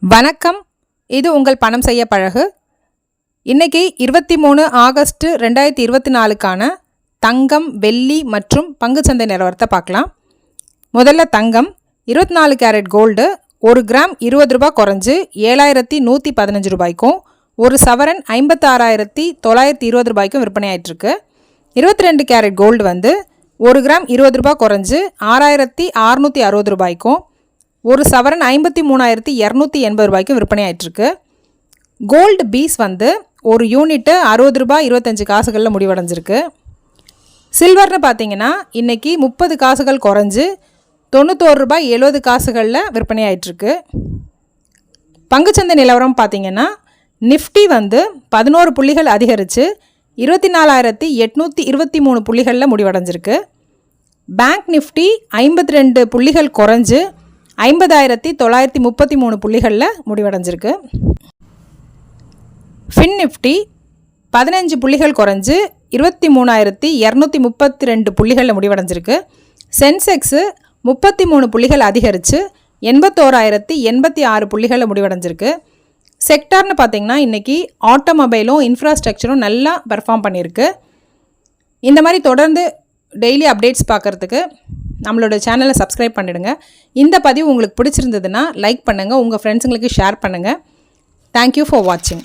வணக்கம். இது உங்கள் பணம் செய்ய பழகு. இன்றைக்கி 23 ஆகஸ்ட் 2024க்கான தங்கம், வெள்ளி மற்றும் பங்குச்சந்தை நிலவரத்தை பார்க்கலாம். முதல்ல தங்கம். 24 கேரட் கோல்டு 1 கிராம் 20 ரூபாய் குறைஞ்சு 7115 ரூபாய்க்கும், ஒரு சவரன் 56,920 ரூபாய்க்கும் விற்பனை ஆகிட்டுருக்கு. 22 கேரட் கோல்டு வந்து 1 கிராம் 20 ரூபாய் குறைஞ்சு 6660 ரூபாய்க்கும், ஒரு சவரன் 53,280 ரூபாய்க்கும் விற்பனை ஆகிட்டுருக்கு. கோல்டு பீஸ் வந்து ஒரு யூனிட்டு 60 ரூபாய் 25 காசுகளில் முடிவடைஞ்சிருக்கு. சில்வர்னு பார்த்தீங்கன்னா இன்றைக்கி 30 காசுகள் குறைஞ்சு 91 ரூபாய் 70 காசுகளில் விற்பனை ஆகிட்டுருக்கு. பங்குச்சந்தை நிலவரம் பார்த்திங்கன்னா நிஃப்டி வந்து 11 புள்ளிகள் அதிகரித்து 24,823 புள்ளிகளில் முடிவடைஞ்சிருக்கு. பேங்க் நிஃப்டி 52 புள்ளிகள் குறைஞ்சு 50,933 புள்ளிகளில் முடிவடைஞ்சிருக்கு. ஃபின் நிஃப்டி 15 புள்ளிகள் குறைஞ்சு 23,232 புள்ளிகளில் முடிவடைஞ்சிருக்கு. சென்செக்ஸு 33 புள்ளிகள் அதிகரித்து 81,086 புள்ளிகளில் முடிவடைஞ்சிருக்கு. செக்டார்னு பார்த்திங்கன்னா இன்றைக்கி ஆட்டோமொபைலும் இன்ஃப்ராஸ்ட்ரக்சரும் நல்லா பெர்ஃபார்ம் பண்ணியிருக்கு. இந்த மாதிரி தொடர்ந்து டெய்லி அப்டேட்ஸ் பார்க்குறதுக்கு நம்மளோட சேனலை சப்ஸ்கிரைப் பண்ணிடுங்க. இந்த பதிவு உங்களுக்கு பிடிச்சிருந்ததுன்னா லைக் பண்ணுங்கள், உங்கள் ஃப்ரெண்ட்ஸுங்களுக்கு ஷேர் பண்ணுங்கள். தேங்க்யூ ஃபார் வாட்சிங்.